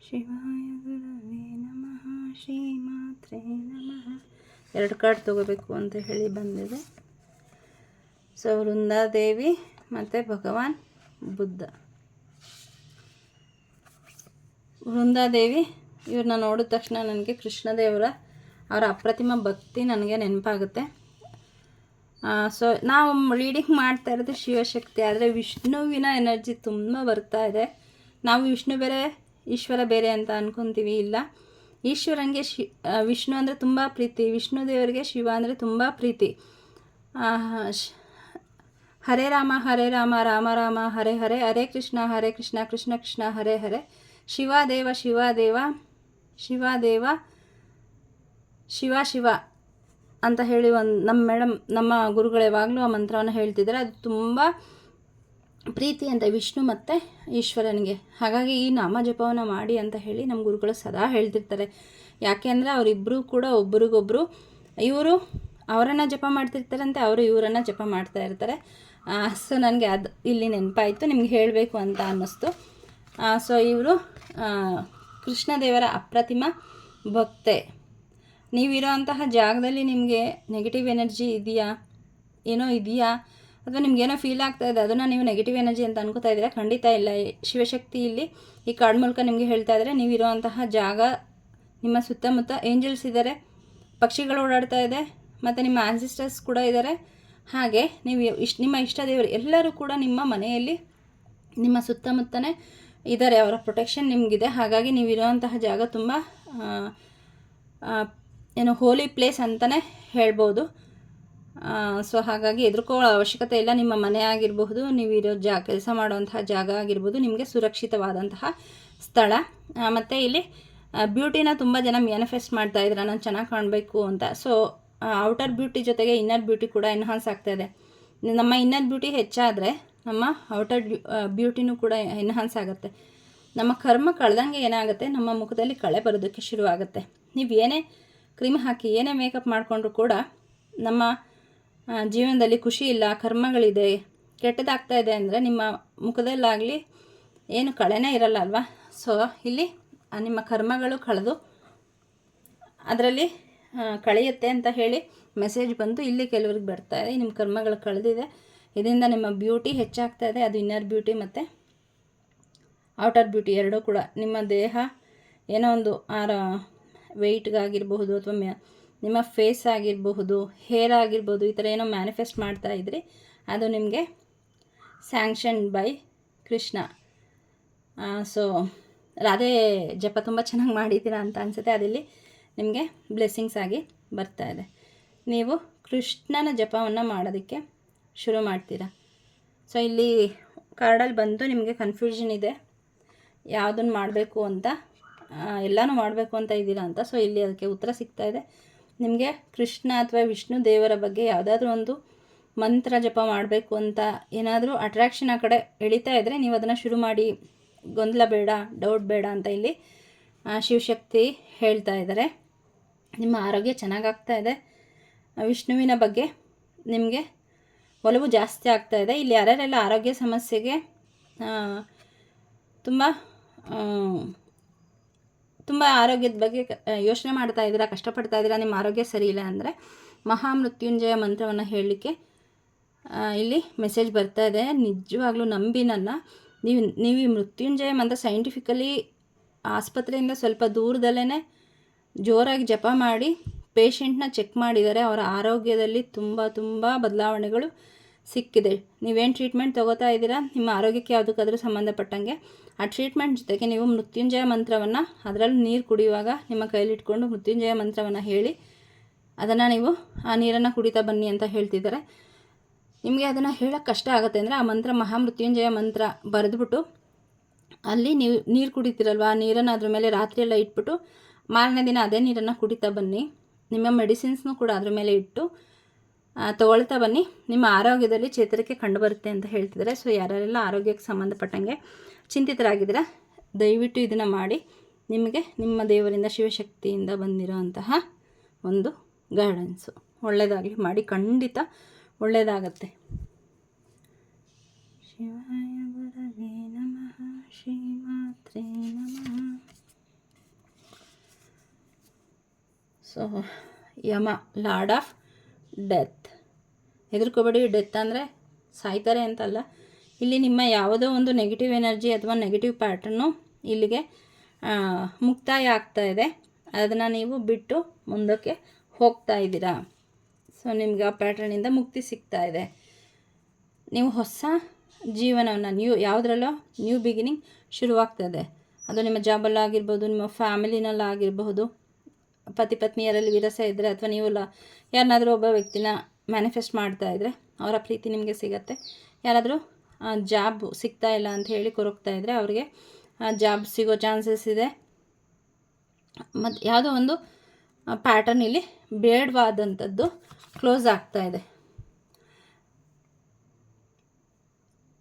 A: ಶಿವಾಯ ಗುರವೇ ನಮಃ, ಶ್ರೀ ಮಾತ್ರೇ ನಮಃ. 2 ಕಾರ್ಡ್ ತೊಗೋಬೇಕು ಅಂತ ಹೇಳಿ ಬಂದಿದೆ. ಸೊ ವೃಂದಾದೇವಿ ಮತ್ತು ಭಗವಾನ್ ಬುದ್ಧ. ವೃಂದಾದೇವಿ ಇವ್ರನ್ನ ನೋಡಿದ ತಕ್ಷಣ ನನಗೆ ಕೃಷ್ಣದೇವರ ಅವರ ಅಪ್ರತಿಮ ಭಕ್ತಿ ನನಗೆ ನೆನಪಾಗುತ್ತೆ. ಸೊ ನಾವು ರೀಡಿಂಗ್ ಮಾಡ್ತಾ ಇರೋದು ಶಿವಶಕ್ತಿ, ಆದರೆ ವಿಷ್ಣುವಿನ ಎನರ್ಜಿ ತುಂಬ ಬರ್ತಾ ಇದೆ. ನಾವು ವಿಷ್ಣು ಬೇರೆ ಈಶ್ವರ ಬೇರೆ ಅಂತ ಅಂದ್ಕೊತೀವಿ. ಇಲ್ಲ, ಈಶ್ವರನಿಗೆ ವಿಷ್ಣು ಅಂದರೆ ತುಂಬ ಪ್ರೀತಿ, ವಿಷ್ಣು ದೇವರಿಗೆ ಶಿವ ಅಂದರೆ ತುಂಬ ಪ್ರೀತಿ. ಹರೇ ರಾಮ ರಾಮ ರಾಮ ಹರೇ ಹರೇ, ಹರೇ ಕೃಷ್ಣ ಕೃಷ್ಣ ಕೃಷ್ಣ ಹರೇ ಹರೇ, ಶಿವದೇವ ಶಿವದೇವ ಶಿವದೇವ ಶಿವ ಶಿವ ಅಂತ ಹೇಳಿ ನಮ್ಮ ಗುರುಗಳು ಯಾವಾಗಲೂ ಆ ಮಂತ್ರವನ್ನು ಹೇಳ್ತಿದ್ದಾರೆ. ಅದು ತುಂಬ ಪ್ರೀತಿ ಅಂತ ವಿಷ್ಣು ಮತ್ತು ಈಶ್ವರನಿಗೆ. ಹಾಗಾಗಿ ಈ ನಾಮ ಜಪವನ್ನು ಮಾಡಿ ಅಂತ ಹೇಳಿ ನಮ್ಮ ಗುರುಗಳು ಸದಾ ಹೇಳ್ತಿರ್ತಾರೆ. ಯಾಕೆ ಅಂದರೆ ಅವರಿಬ್ಬರು ಕೂಡ ಒಬ್ರಿಗೊಬ್ಬರು, ಇವರು ಅವರನ್ನು ಜಪ ಮಾಡ್ತಿರ್ತಾರಂತೆ, ಅವರು ಇವರನ್ನು ಜಪ ಮಾಡ್ತಾ ಇರ್ತಾರೆ. ಸೊ ನನಗೆ ಅದು ಇಲ್ಲಿ ನೆನಪಾಯಿತು, ನಿಮ್ಗೆ ಹೇಳಬೇಕು ಅಂತ ಅನ್ನಿಸ್ತು. ಸೊ ಇವರು ಕೃಷ್ಣದೇವರ ಅಪ್ರತಿಮ ಭಕ್ತೆ. ನೀವಿರೋ ಅಂತಹ ಜಾಗದಲ್ಲಿ ನಿಮಗೆ ನೆಗೆಟಿವ್ ಎನರ್ಜಿ ಏನೋ ಇದೆಯಾ ಅಥವಾ ನಿಮಗೇನೋ ಫೀಲ್ ಆಗ್ತಾ ಇದೆ, ಅದನ್ನು ನೀವು ನೆಗೆಟಿವ್ ಎನರ್ಜಿ ಅಂತ ಅನ್ಕೋತಾ ಇದ್ದೀರಾ? ಖಂಡಿತ ಇಲ್ಲ. ಶಿವಶಕ್ತಿ ಇಲ್ಲಿ ಈ ಕಾರ್ಡ್ ಮೂಲಕ ನಿಮಗೆ ಹೇಳ್ತಾ ಇದ್ದಾರೆ, ನೀವಿರೋ ಅಂತಹ ಜಾಗ, ನಿಮ್ಮ ಸುತ್ತಮುತ್ತ ಏಂಜಲ್ಸ್ ಇದ್ದಾರೆ, ಪಕ್ಷಿಗಳು ಓಡಾಡ್ತಾ ಇದೆ, ಮತ್ತು ನಿಮ್ಮ ಆನ್ಸಿಸ್ಟರ್ಸ್ ಕೂಡ ಇದ್ದಾರೆ. ಹಾಗೆ ನೀವು ನಿಮ್ಮ ಇಷ್ಟ ದೇವರು ಎಲ್ಲರೂ ಕೂಡ ನಿಮ್ಮ ಮನೆಯಲ್ಲಿ ನಿಮ್ಮ ಸುತ್ತಮುತ್ತನೇ ಇದ್ದಾರೆ, ಅವರ ಪ್ರೊಟೆಕ್ಷನ್ ನಿಮಗಿದೆ. ಹಾಗಾಗಿ ನೀವಿರುವಂತಹ ಜಾಗ ತುಂಬ ಹೋಲಿ ಪ್ಲೇಸ್ ಅಂತಲೇ ಹೇಳ್ಬೋದು. ಸೊ ಹಾಗಾಗಿ ಹೆದರ್ಕೊಳ್ಳೋ ಅವಶ್ಯಕತೆ ಇಲ್ಲ. ನಿಮ್ಮ ಮನೆ ಆಗಿರಬಹುದು, ನೀವಿರೋ ಕೆಲಸ ಮಾಡುವಂತಹ ಜಾಗ ಆಗಿರ್ಬೋದು, ನಿಮಗೆ ಸುರಕ್ಷಿತವಾದಂತಹ ಸ್ಥಳ. ಮತ್ತು ಇಲ್ಲಿ ಬ್ಯೂಟಿನ ತುಂಬ ಜನ ಮ್ಯಾನಿಫೆಸ್ಟ್ ಮಾಡ್ತಾ ಇದ್ದಾರೆ, ನಾನು ಚೆನ್ನಾಗಿ ಕಾಣಬೇಕು ಅಂತ. ಸೊ ಔಟರ್ ಬ್ಯೂಟಿ ಜೊತೆಗೆ ಇನ್ನರ್ ಬ್ಯೂಟಿ ಕೂಡ ಎನ್ಹಾನ್ಸ್ ಆಗ್ತಾ ಇದೆ. ನಮ್ಮ ಇನ್ನರ್ ಬ್ಯೂಟಿ ಹೆಚ್ಚಾದರೆ ನಮ್ಮ ಔಟರ್ ಬ್ಯೂಟಿನೂ ಕೂಡ ಎನ್ಹಾನ್ಸ್ ಆಗುತ್ತೆ. ನಮ್ಮ ಕರ್ಮ ಕಳೆದಂಗೆ ಏನಾಗುತ್ತೆ, ನಮ್ಮ ಮುಖದಲ್ಲಿ ಕಳೆ ಬರೋದಕ್ಕೆ ಶುರುವಾಗುತ್ತೆ. ನೀವು ಏನೇ ಕ್ರೀಮ್ ಹಾಕಿ ಏನೇ ಮೇಕಪ್ ಮಾಡಿಕೊಂಡ್ರೂ ಕೂಡ ನಮ್ಮ ಜೀವನದಲ್ಲಿ ಖುಷಿ ಇಲ್ಲ, ಕರ್ಮಗಳಿದೆ, ಕೆಟ್ಟದಾಗ್ತಾ ಇದೆ ಅಂದರೆ ನಿಮ್ಮ ಮುಖದಲ್ಲಾಗಲಿ ಏನು ಕಳೆನೇ ಇರಲ್ಲ ಅಲ್ವಾ. ಸೊ ಇಲ್ಲಿ ನಿಮ್ಮ ಕರ್ಮಗಳು ಕಳೆದು ಅದರಲ್ಲಿ ಕಳೆಯುತ್ತೆ ಅಂತ ಹೇಳಿ ಮೆಸೇಜ್ ಬಂದು ಇಲ್ಲಿ ಕೆಲವ್ರಿಗೆ ಬರ್ತಾ ಇದೆ. ನಿಮ್ಮ ಕರ್ಮಗಳು ಕಳೆದಿದೆ, ಇದರಿಂದ ನಿಮ್ಮ ಬ್ಯೂಟಿ ಹೆಚ್ಚಾಗ್ತಾ ಇದೆ. ಅದು ಇನ್ನರ್ ಬ್ಯೂಟಿ ಮತ್ತು ಔಟರ್ ಬ್ಯೂಟಿ ಎರಡೂ ಕೂಡ. ನಿಮ್ಮ ದೇಹ ಏನೋ ಒಂದು ವೆಯ್ಟ್ಗಾಗಿರಬಹುದು ಅಥವಾ ನಿಮ್ಮ ಫೇಸ್ ಆಗಿರಬಹುದು, ಹೇರ್ ಆಗಿರ್ಬೋದು, ಈ ಥರ ಏನೋ ಮ್ಯಾನಿಫೆಸ್ಟ್ ಮಾಡ್ತಾ ಇದ್ರಿ, ಅದು ನಿಮಗೆ sanction by Krishna. So Radhe ಜಪ ತುಂಬ ಚೆನ್ನಾಗಿ ಮಾಡಿದ್ದೀರಾ ಅಂತ ಅನಿಸುತ್ತೆ. ಅದಿಲ್ಲಿ ನಿಮಗೆ ಬ್ಲೆಸ್ಸಿಂಗ್ಸ್ ಆಗಿ ಬರ್ತಾ ಇದೆ. ನೀವು ಕೃಷ್ಣನ ಜಪವನ್ನು ಮಾಡೋದಕ್ಕೆ ಶುರು ಮಾಡ್ತೀರಾ. ಸೊ ಇಲ್ಲಿ ಕಾರ್ಡಲ್ಲಿ ಬಂದು ನಿಮಗೆ ಕನ್ಫ್ಯೂಷನ್ ಇದೆ, ಯಾವುದನ್ನು ಮಾಡಬೇಕು ಅಂತ, ಎಲ್ಲನೂ ಮಾಡಬೇಕು ಅಂತ ಇದ್ದೀರಾ ಅಂತ. ಸೊ ಇಲ್ಲಿ ಅದಕ್ಕೆ ಉತ್ತರ ಸಿಗ್ತಾ ಇದೆ. ನಿಮಗೆ ಕೃಷ್ಣ ಅಥವಾ ವಿಷ್ಣು ದೇವರ ಬಗ್ಗೆ ಯಾವುದಾದ್ರೂ ಒಂದು ಮಂತ್ರ ಜಪ ಮಾಡಬೇಕು ಅಂತ ಏನಾದರೂ ಅಟ್ರಾಕ್ಷನ್ ಆ ಕಡೆ ಎಳಿತಾ ಇದ್ದರೆ ನೀವು ಅದನ್ನು ಶುರು ಮಾಡಿ, ಗೊಂದಲ ಬೇಡ, ಡೌಟ್ ಬೇಡ ಅಂತ ಇಲ್ಲಿ ಶಿವಶಕ್ತಿ ಹೇಳ್ತಾ ಇದ್ದಾರೆ. ನಿಮ್ಮ ಆರೋಗ್ಯ ಚೆನ್ನಾಗಾಗ್ತಾ ಇದೆ. ವಿಷ್ಣುವಿನ ಬಗ್ಗೆ ನಿಮಗೆ ಒಲವು ಜಾಸ್ತಿ ಆಗ್ತಾ ಇದೆ. ಇಲ್ಲಿ ಯಾರ್ಯಾರೆಲ್ಲ ಆರೋಗ್ಯ ಸಮಸ್ಯೆಗೆ ತುಂಬ ಆರೋಗ್ಯದ ಬಗ್ಗೆ ಯೋಚನೆ ಮಾಡ್ತಾ ಇದ್ದೀರಾ, ಕಷ್ಟಪಡ್ತಾ ಇದ್ದೀರಾ, ನಿಮ್ಮ ಆರೋಗ್ಯ ಸರಿ ಇಲ್ಲ ಅಂದರೆ ಮಹಾಮೃತ್ಯುಂಜಯ ಮಂತ್ರವನ್ನು ಹೇಳಲಿಕ್ಕೆ ಇಲ್ಲಿ ಮೆಸೇಜ್ ಬರ್ತಾ ಇದೆ. ನಿಜವಾಗ್ಲೂ ನಂಬಿ ನನ್ನ, ನೀವು ಈ ಮೃತ್ಯುಂಜಯ ಮಂತ್ರ ಸೈಂಟಿಫಿಕಲಿ ಆಸ್ಪತ್ರೆಯಿಂದ ಸ್ವಲ್ಪ ದೂರದಲ್ಲೇ ಜೋರಾಗಿ ಜಪ ಮಾಡಿ ಪೇಷಂಟ್ನ ಚೆಕ್ ಮಾಡಿದ್ದಾರೆ. ಅವರ ಆರೋಗ್ಯದಲ್ಲಿ ತುಂಬ ಬದಲಾವಣೆಗಳು ಸಿಕ್ಕಿದೆ. ನೀವೇನು ಟ್ರೀಟ್ಮೆಂಟ್ ತೊಗೋತಾ ಇದ್ದೀರಾ, ನಿಮ್ಮ ಆರೋಗ್ಯಕ್ಕೆ ಯಾವುದಕ್ಕಾದರೂ ಸಂಬಂಧಪಟ್ಟಂಗೆ ಆ ಟ್ರೀಟ್ಮೆಂಟ್ ಜೊತೆಗೆ ನೀವು ಮೃತ್ಯುಂಜಯ ಮಂತ್ರವನ್ನು, ಅದರಲ್ಲಿ ನೀರು ಕುಡಿಯುವಾಗ ನಿಮ್ಮ ಕೈಲಿಟ್ಕೊಂಡು ಮೃತ್ಯುಂಜಯ ಮಂತ್ರವನ್ನು ಹೇಳಿ ಅದನ್ನು ನೀವು ಆ ನೀರನ್ನು ಕುಡಿತಾ ಬನ್ನಿ ಅಂತ ಹೇಳ್ತಿದ್ದಾರೆ. ನಿಮಗೆ ಅದನ್ನು ಹೇಳೋಕ್ಕೆ ಕಷ್ಟ ಆಗುತ್ತೆ ಅಂದರೆ ಆ ಮಂತ್ರ ಮಹಾಮೃತ್ಯುಂಜಯ ಮಂತ್ರ ಬರೆದ್ಬಿಟ್ಟು ಅಲ್ಲಿ ನೀವು ನೀರು ಕುಡಿತೀರಲ್ವ, ಆ ನೀರನ್ನು ಅದ್ರ ಮೇಲೆ ರಾತ್ರಿಯೆಲ್ಲ ಇಟ್ಬಿಟ್ಟು ಮಾರನೇ ದಿನ ಅದೇ ನೀರನ್ನು ಕುಡಿತಾ ಬನ್ನಿ. ನಿಮ್ಮ ಮೆಡಿಸಿನ್ಸ್ನೂ ಕೂಡ ಅದ್ರ ಮೇಲೆ ಇಟ್ಟು ತೊಗೊಳ್ತಾ ಬನ್ನಿ. ನಿಮ್ಮ ಆರೋಗ್ಯದಲ್ಲಿ ಚೇತರಿಕೆ ಕಂಡುಬರುತ್ತೆ ಅಂತ ಹೇಳ್ತಿದ್ದಾರೆ. ಸೊ ಯಾರೆಲ್ಲ ಆರೋಗ್ಯಕ್ಕೆ ಸಂಬಂಧಪಟ್ಟಂಗೆ ಚಿಂತಿತರಾಗಿದ್ದೀರಾ, ದಯವಿಟ್ಟು ಇದನ್ನು ಮಾಡಿ. ನಿಮಗೆ ನಿಮ್ಮ ದೇವರಿಂದ ಶಿವಶಕ್ತಿಯಿಂದ ಬಂದಿರೋ ಅಂತಹ ಒಂದು ಗೈಡೆನ್ಸು ಒಳ್ಳೆಯದಾಗಲಿ, ಮಾಡಿ, ಖಂಡಿತ ಒಳ್ಳೆಯದಾಗತ್ತೆ. ಶಿವಾಯ ಗುರವೇ ನಮಃ, ಶ್ರೀಮಾತ್ರೇ ನಮಃ. So Yama, lord of death. ಹೆದರ್ಕೋಬೇಡಿ, ಡೆತ್ ಅಂದರೆ ಸಾಯ್ತಾರೆ ಅಂತಲ್ಲ. ಇಲ್ಲಿ ನಿಮ್ಮ ಯಾವುದೋ ಒಂದು ನೆಗೆಟಿವ್ ಎನರ್ಜಿ ಅಥವಾ ನೆಗೆಟಿವ್ ಪ್ಯಾಟ್ರನ್ನು ಇಲ್ಲಿಗೆ ಮುಕ್ತಾಯ ಆಗ್ತಾ ಇದೆ. ಅದನ್ನು ನೀವು ಬಿಟ್ಟು ಮುಂದಕ್ಕೆ ಹೋಗ್ತಾ ಇದ್ದೀರಾ. ಸೊ ನಿಮಗೆ ಆ ಪ್ಯಾಟ್ರನಿಂದ ಮುಕ್ತಿ ಸಿಗ್ತಾ ಇದೆ. ನೀವು ಹೊಸ ಜೀವನವನ್ನು ಯಾವುದರಲ್ಲೋ ನ್ಯೂ ಬಿಗಿನಿಂಗ್ ಶುರುವಾಗ್ತದೆ. ಅದು ನಿಮ್ಮ ಜಾಬಲ್ಲಾಗಿರ್ಬೋದು, ನಿಮ್ಮ ಫ್ಯಾಮಿಲಿನಲ್ಲಾಗಿರಬಹುದು, ಪತಿ ಪತ್ನಿಯರಲ್ಲಿ ವಿರಸ ಇದ್ದರೆ, ಅಥವಾ ನೀವು ಯಾರನ್ನಾದರೂ ಒಬ್ಬ ವ್ಯಕ್ತಿನ ಮ್ಯಾನಿಫೆಸ್ಟ್ ಮಾಡ್ತಾ ಇದ್ದರೆ ಅವರ ಪ್ರೀತಿ ನಿಮಗೆ ಸಿಗತ್ತೆ. ಯಾರಾದರೂ ಜಾಬ್ ಸಿಗ್ತಾ ಇಲ್ಲ ಅಂತ ಹೇಳಿ ಕೊರಗ್ತಾ ಇದ್ದರೆ ಅವರಿಗೆ ಜಾಬ್ ಸಿಗೋ ಚಾನ್ಸಸ್ ಇದೆ. ಮತ್ತು ಯಾವುದೋ ಒಂದು ಪ್ಯಾಟರ್ನ್ ಇಲ್ಲಿ ಬೇಡವಾದಂಥದ್ದು ಕ್ಲೋಸ್ ಆಗ್ತಾ ಇದೆ.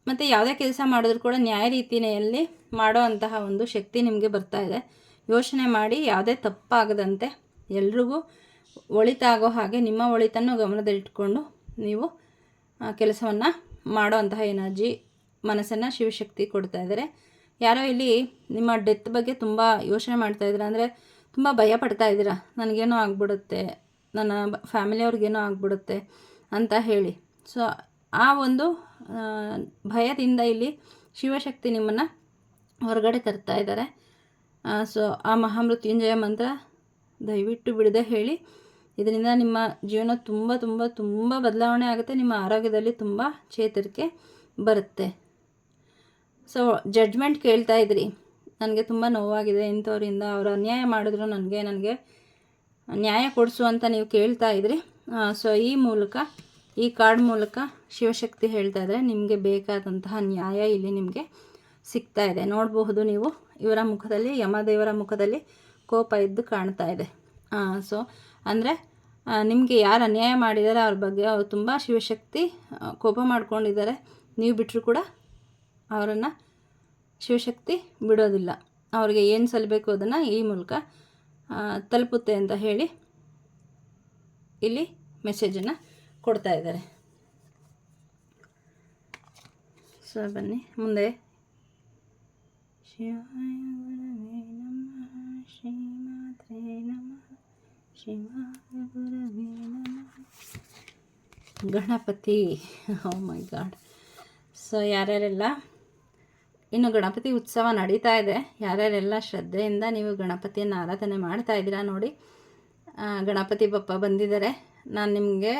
A: ಮತ್ತು ಯಾವುದೇ ಕೆಲಸ ಮಾಡಿದ್ರೂ ಕೂಡ ನ್ಯಾಯ ರೀತಿಯಲ್ಲಿ ಮಾಡೋ ಅಂತಹ ಒಂದು ಶಕ್ತಿ ನಿಮಗೆ ಬರ್ತಾ ಇದೆ. ಯೋಚನೆ ಮಾಡಿ ಯಾವುದೇ ತಪ್ಪಾಗದಂತೆ ಎಲ್ರಿಗೂ ಒಳಿತಾಗೋ ಹಾಗೆ ನಿಮ್ಮ ಒಳಿತನ್ನು ಗಮನದಲ್ಲಿಟ್ಕೊಂಡು ನೀವು ಕೆಲಸವನ್ನು ಮಾಡೋ ಅಂತಹ ಎನರ್ಜಿ ಮನಸ್ಸನ್ನು ಶಿವಶಕ್ತಿ ಕೊಡ್ತಾ ಇದ್ದಾರೆ. ಯಾರೋ ಇಲ್ಲಿ ನಿಮ್ಮ ಡೆತ್ ಬಗ್ಗೆ ತುಂಬ ಯೋಚನೆ ಮಾಡ್ತಾಯಿದ್ದೀರಾ, ಅಂದರೆ ತುಂಬ ಭಯ ಪಡ್ತಾ ಇದ್ದೀರಾ, ನನಗೇನೋ ಆಗ್ಬಿಡುತ್ತೆ, ನನ್ನ ಫ್ಯಾಮಿಲಿಯವ್ರಿಗೇನೋ ಆಗ್ಬಿಡುತ್ತೆ ಅಂತ ಹೇಳಿ. ಸೊ ಆ ಒಂದು ಭಯದಿಂದ ಇಲ್ಲಿ ಶಿವಶಕ್ತಿ ನಿಮ್ಮನ್ನು ಹೊರಗಡೆ ತರ್ತಾ ಇದ್ದಾರೆ. ಸೊ ಆ ಮಹಾಮೃತ್ಯುಂಜಯ ಮಂತ್ರ ದಯವಿಟ್ಟು ಬಿಡದೆ ಹೇಳಿ. ಇದರಿಂದ ನಿಮ್ಮ ಜೀವನ ತುಂಬ ಬದಲಾವಣೆ ಆಗುತ್ತೆ. ನಿಮ್ಮ ಆರೋಗ್ಯದಲ್ಲಿ ತುಂಬ ಚೇತರಿಕೆ ಬರುತ್ತೆ. ಸೊ ಜಡ್ಜ್ಮೆಂಟ್ ಕೇಳ್ತಾ ಇದ್ರಿ, ನನಗೆ ತುಂಬ ನೋವಾಗಿದೆ ಇಂಥವರಿಂದ, ಅವರು ಅನ್ಯಾಯ ಮಾಡಿದ್ರು ನನಗೆ ನ್ಯಾಯ ಕೊಡಿಸು ಅಂತ ನೀವು ಕೇಳ್ತಾ ಇದ್ರಿ. ಸೊ ಈ ಕಾರ್ಡ್ ಮೂಲಕ ಶಿವಶಕ್ತಿ ಹೇಳ್ತಾ ಇದ್ದಾರೆ, ನಿಮಗೆ ಬೇಕಾದಂತಹ ನ್ಯಾಯ ಇಲ್ಲಿ ನಿಮಗೆ ಸಿಗ್ತಾ ಇದೆ. ನೋಡಬಹುದು ನೀವು, ಇವರ ಮುಖದಲ್ಲಿ, ಯಮದೇವರ ಮುಖದಲ್ಲಿ ಕೋಪ ಇದ್ದು ಕಾಣ್ತಾ ಇದೆ. ಸೊ ಅಂದರೆ ನಿಮಗೆ ಯಾರು ಅನ್ಯಾಯ ಮಾಡಿದ್ದಾರೆ ಅವ್ರ ಬಗ್ಗೆ ಅವರು ತುಂಬ ಶಿವಶಕ್ತಿ ಕೋಪ ಮಾಡ್ಕೊಂಡಿದ್ದಾರೆ. ನೀವು ಬಿಟ್ಟರು ಕೂಡ ಅವರನ್ನು ಶಿವಶಕ್ತಿ ಬಿಡೋದಿಲ್ಲ. ಅವ್ರಿಗೆ ಏನು ಸಲ್ಲಬೇಕು ಅದನ್ನು ಈ ಮೂಲಕ ತಲುಪುತ್ತೆ ಅಂತ ಹೇಳಿ ಇಲ್ಲಿ ಮೆಸೇಜನ್ನು ಕೊಡ್ತಾ ಇದ್ದಾರೆ. ಸೊ ಬನ್ನಿ ಮುಂದೆ. ಶಿವಾಯ ಗುರವೇ ನಮಃ, ಶ್ರೀಮಾತ್ರೇ ನಮಃ, ಶಿವಾಯ ಗುರವೇ ನಮಃ. ಗಣಪತಿ, ಓ ಮೈ ಗಾಡ್. ಸೊ ಯಾರ್ಯಾರೆಲ್ಲ ಇನ್ನು ಗಣಪತಿ ಉತ್ಸವ ನಡೀತಾ ಇದೆ, ಯಾರ್ಯಾರೆಲ್ಲ ಶ್ರದ್ಧೆಯಿಂದ ನೀವು ಗಣಪತಿಯನ್ನು ಆರಾಧನೆ ಮಾಡ್ತಾ ಇದ್ದೀರಾ ನೋಡಿ. ಗಣಪತಿ ಬಪ್ಪ ಬಂದಿದ್ದಾರೆ. ನಾನು ನಿಮಗೆ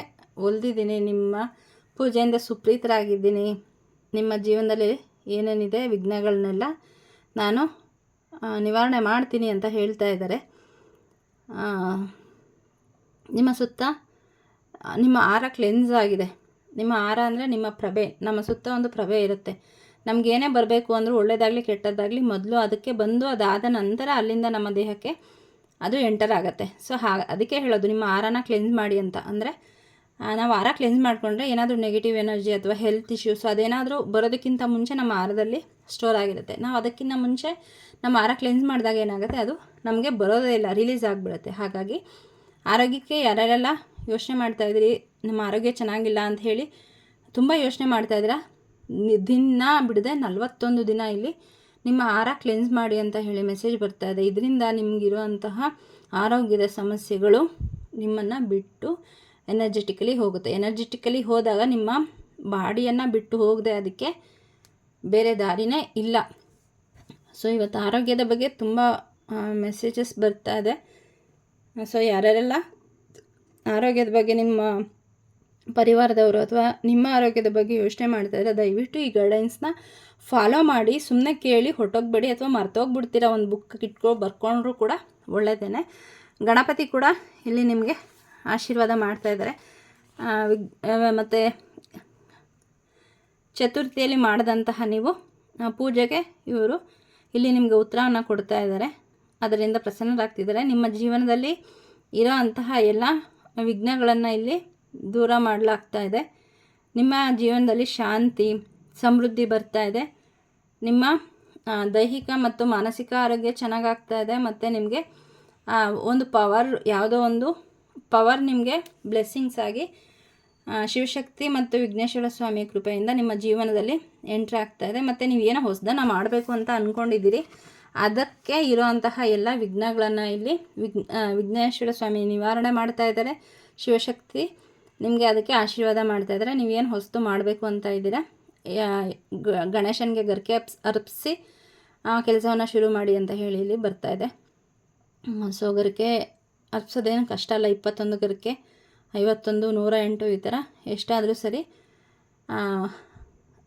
A: ಒಲ್ದಿದ್ದೀನಿ, ನಿಮ್ಮ ಪೂಜೆಯಿಂದ ಸುಪ್ರೀತರಾಗಿದ್ದೀನಿ. ನಿಮ್ಮ ಜೀವನದಲ್ಲಿ ಏನೇನಿದೆ ವಿಘ್ನಗಳನ್ನೆಲ್ಲ ನಾನು ನಿವಾರಣೆ ಮಾಡ್ತೀನಿ ಅಂತ ಹೇಳ್ತಾ ಇದ್ದಾರೆ. ನಿಮ್ಮ ಸುತ್ತ ನಿಮ್ಮ ಆರ ಕ್ಲೆನ್ಸ್ ಆಗಿದೆ. ನಿಮ್ಮ ಆರ ಅಂದರೆ ನಿಮ್ಮ ಪ್ರಭೆ. ನಮ್ಮ ಸುತ್ತ ಒಂದು ಪ್ರಭೆ ಇರುತ್ತೆ. ನಮಗೇನೇ ಬರಬೇಕು ಅಂದರೂ ಒಳ್ಳೆಯದಾಗಲಿ ಕೆಟ್ಟದ್ದಾಗಲಿ ಮೊದಲು ಅದಕ್ಕೆ ಬಂದು ಅದಾದ ನಂತರ ಅಲ್ಲಿಂದ ನಮ್ಮ ದೇಹಕ್ಕೆ ಅದು ಎಂಟರ್ ಆಗುತ್ತೆ. ಸೊ ಅದಕ್ಕೆ ಹೇಳೋದು ನಿಮ್ಮ ಆರನ ಕ್ಲೆನ್ಸ್ ಮಾಡಿ ಅಂತ. ಅಂದರೆ ನಾವು ಆರ ಕ್ಲೆನ್ಸ್ ಮಾಡಿಕೊಂಡ್ರೆ ಏನಾದರೂ ನೆಗೆಟಿವ್ ಎನರ್ಜಿ ಅಥವಾ ಹೆಲ್ತ್ ಇಶ್ಯೂಸ್ ಅದೇನಾದರೂ ಬರೋದಕ್ಕಿಂತ ಮುಂಚೆ ನಮ್ಮ ಆರದಲ್ಲಿ ಸ್ಟೋರ್ ಆಗಿರುತ್ತೆ. ನಾವು ಅದಕ್ಕಿಂತ ಮುಂಚೆ ನಮ್ಮ ಆರ ಕ್ಲೆನ್ಸ್ ಮಾಡಿದಾಗ ಏನಾಗುತ್ತೆ, ಅದು ನಮಗೆ ಬರೋದೇ ಇಲ್ಲ, ರಿಲೀಸ್ ಆಗಿಬಿಡುತ್ತೆ. ಹಾಗಾಗಿ ಆರೋಗ್ಯಕ್ಕೆ ಯಾರ್ಯಾರೆಲ್ಲ ಯೋಚನೆ ಮಾಡ್ತಾಯಿದ್ದೀರಿ, ನಮ್ಮ ಆರೋಗ್ಯ ಚೆನ್ನಾಗಿಲ್ಲ ಅಂತ ಹೇಳಿ ತುಂಬ ಯೋಚನೆ ಮಾಡ್ತಾಯಿದ್ದೀರಾ, ದಿನ ಬಿಡದೆ 41 ದಿನ ಇಲ್ಲಿ ನಿಮ್ಮ ಆರ ಕ್ಲೆನ್ಸ್ ಮಾಡಿ ಅಂತ ಹೇಳಿ ಮೆಸೇಜ್ ಬರ್ತಾ ಇದೆ. ಇದರಿಂದ ನಿಮಗಿರುವಂತಹ ಆರೋಗ್ಯದ ಸಮಸ್ಯೆಗಳು ನಿಮ್ಮನ್ನು ಬಿಟ್ಟು ಎನರ್ಜೆಟಿಕಲಿ ಹೋಗುತ್ತೆ. ಎನರ್ಜೆಟಿಕಲಿ ಹೋದಾಗ ನಿಮ್ಮ ಬಾಡಿಯನ್ನು ಬಿಟ್ಟು ಹೋಗದೆ ಅದಕ್ಕೆ ಬೇರೆ ದಾರಿನೇ ಇಲ್ಲ. ಸೊ ಇವತ್ತು ಆರೋಗ್ಯದ ಬಗ್ಗೆ ತುಂಬ ಮೆಸೇಜಸ್ ಬರ್ತಾ ಇದೆ. ಸೊ ಯಾರ್ಯಾರೆಲ್ಲ ಆರೋಗ್ಯದ ಬಗ್ಗೆ ನಿಮ್ಮ ಪರಿವಾರದವರು ಅಥವಾ ನಿಮ್ಮ ಆರೋಗ್ಯದ ಬಗ್ಗೆ ಯೋಚನೆ ಮಾಡ್ತಾಯಿದ್ರೆ ದಯವಿಟ್ಟು ಈ ಗೈಡೆನ್ಸ್ನ ಫಾಲೋ ಮಾಡಿ. ಸುಮ್ಮನೆ ಕೇಳಿ ಹೊಟ್ಟೋಗ್ಬೇಡಿ ಅಥವಾ ಮರ್ತೋಗ್ಬಿಡ್ತೀರ. ಒಂದು ಬುಕ್ ಬರ್ಕೊಂಡ್ರೂ ಕೂಡ ಒಳ್ಳೆಯದೇ. ಗಣಪತಿ ಕೂಡ ಇಲ್ಲಿ ನಿಮಗೆ ಆಶೀರ್ವಾದ ಮಾಡ್ತಾಯಿದ್ದಾರೆ. ಮತ್ತು ಚತುರ್ಥಿಯಲ್ಲಿ ಮಾಡಿದಂತಹ ನೀವು ಪೂಜೆಗೆ ಇವರು ಇಲ್ಲಿ ನಿಮಗೆ ಉತ್ತರವನ್ನು ಕೊಡ್ತಾ ಇದ್ದಾರೆ. ಅದರಿಂದ ಪ್ರಸನ್ನರಾಗ್ತಿದ್ದಾರೆ. ನಿಮ್ಮ ಜೀವನದಲ್ಲಿ ಇರೋ ಅಂತಹ ಎಲ್ಲ ವಿಘ್ನಗಳನ್ನು ಇಲ್ಲಿ ದೂರ ಮಾಡಲಾಗ್ತಾ ಇದೆ. ನಿಮ್ಮ ಜೀವನದಲ್ಲಿ ಶಾಂತಿ ಸಮೃದ್ಧಿ ಬರ್ತಾ ಇದೆ. ನಿಮ್ಮ ದೈಹಿಕ ಮತ್ತು ಮಾನಸಿಕ ಆರೋಗ್ಯ ಚೆನ್ನಾಗಾಗ್ತಾ ಇದೆ. ಮತ್ತು ನಿಮಗೆ ಒಂದು ಪವರ್, ಯಾವುದೋ ಒಂದು ಪವರ್ ನಿಮಗೆ ಬ್ಲೆಸ್ಸಿಂಗ್ಸ್ ಆಗಿ ಶಿವಶಕ್ತಿ ಮತ್ತು ವಿಘ್ನೇಶ್ವರ ಸ್ವಾಮಿಯ ಕೃಪೆಯಿಂದ ನಿಮ್ಮ ಜೀವನದಲ್ಲಿ ಎಂಟ್ರಿ ಆಗ್ತಾ ಇದೆ. ಮತ್ತು ನೀವು ಏನೋ ಹೊಸದನ್ನು ಮಾಡಬೇಕು ಅಂತ ಅಂದ್ಕೊಂಡಿದ್ದೀರಿ, ಅದಕ್ಕೆ ಇರೋವಂತಹ ಎಲ್ಲ ವಿಘ್ನಗಳನ್ನು ಇಲ್ಲಿ ವಿಘ್ನೇಶ್ವರ ಸ್ವಾಮಿ ನಿವಾರಣೆ ಮಾಡ್ತಾ ಇದ್ದಾರೆ. ಶಿವಶಕ್ತಿ ನಿಮಗೆ ಅದಕ್ಕೆ ಆಶೀರ್ವಾದ ಮಾಡ್ತಾಯಿದ್ದಾರೆ. ನೀವೇನು ಹೊಸದು ಮಾಡಬೇಕು ಅಂತ ಇದ್ದೀರಾ, ಗಣೇಶನಿಗೆ ಗರಿಕೆ ಅರ್ಪಿಸಿ ಕೆಲಸವನ್ನು ಶುರು ಮಾಡಿ ಅಂತ ಹೇಳಿ ಇಲ್ಲಿ ಬರ್ತಾಯಿದೆ. ಸೊ ಗರಿಕೆ ಅರ್ಪಿಸೋದೇನು ಕಷ್ಟ ಅಲ್ಲ. 21 ಗರಿಕೆ, 51, 108 ಈ ಥರ ಎಷ್ಟಾದರೂ ಸರಿ.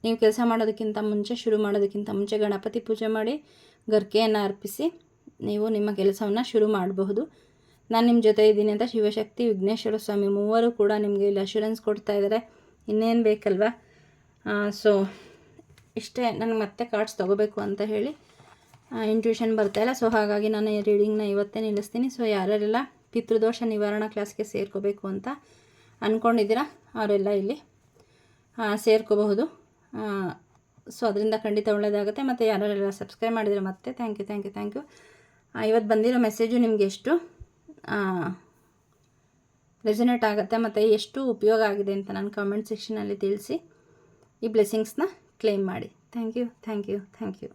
A: ನೀವು ಕೆಲಸ ಮಾಡೋದಕ್ಕಿಂತ ಮುಂಚೆ, ಶುರು ಮಾಡೋದಕ್ಕಿಂತ ಮುಂಚೆ ಗಣಪತಿ ಪೂಜೆ ಮಾಡಿ ಗರಿಕೆಯನ್ನು ಅರ್ಪಿಸಿ ನೀವು ನಿಮ್ಮ ಕೆಲಸವನ್ನು ಶುರು ಮಾಡಬಹುದು. ನಾನು ನಿಮ್ಮ ಜೊತೆ ಇದ್ದೀನಿ ಅಂತ ಶಿವಶಕ್ತಿ, ವಿಘ್ನೇಶ್ವರ ಸ್ವಾಮಿ ಮೂವರು ಕೂಡ ನಿಮಗೆ ಇಲ್ಲಿ ಅಶ್ಯೂರೆನ್ಸ್ ಕೊಡ್ತಾ ಇದ್ದಾರೆ. ಇನ್ನೇನು ಬೇಕಲ್ವಾ? ಸೊ ಇಷ್ಟೇ. ನನಗೆ ಮತ್ತೆ ಕಾರ್ಡ್ಸ್ ತೊಗೋಬೇಕು ಅಂತ ಹೇಳಿ ಇಂಟ್ಯೂಷನ್ ಬರ್ತಾಯಿಲ್ಲ. ಸೊ ಹಾಗಾಗಿ ನಾನು ಈ ರೀಡಿಂಗ್ನ ಇವತ್ತೇ ನಿಲ್ಲಿಸ್ತೀನಿ. ಸೊ ಯಾರ್ಯಾರೆಲ್ಲ ಪಿತೃದೋಷ ನಿವಾರಣಾ ಕ್ಲಾಸ್ಗೆ ಸೇರ್ಕೋಬೇಕು ಅಂತ ಅಂದ್ಕೊಂಡಿದ್ದೀರಾ ಅವರೆಲ್ಲ ಇಲ್ಲಿ ಸೇರ್ಕೋಬಹುದು. ಸೊ ಅದರಿಂದ ಖಂಡಿತ ಒಳ್ಳೆಯದಾಗುತ್ತೆ. ಮತ್ತು ಯಾರ್ಯಾರೆಲ್ಲ ಸಬ್ಸ್ಕ್ರೈಬ್ ಮಾಡಿದರೆ ಮತ್ತೆ ಥ್ಯಾಂಕ್ ಯು. ಇವತ್ತು ಬಂದಿರೋ ಮೆಸೇಜು ನಿಮಗೆ ಎಷ್ಟು ರೆಸೊನೇಟ್ ಆಗುತ್ತೆ ಮತ್ತು ಎಷ್ಟು ಉಪಯೋಗ ಆಗಿದೆ ಅಂತ ನಾನು ಕಾಮೆಂಟ್ ಸೆಕ್ಷನಲ್ಲಿ ತಿಳಿಸಿ ಈ ಬ್ಲೆಸ್ಸಿಂಗ್ಸ್ನ ಕ್ಲೇಮ್ ಮಾಡಿ. Thank you.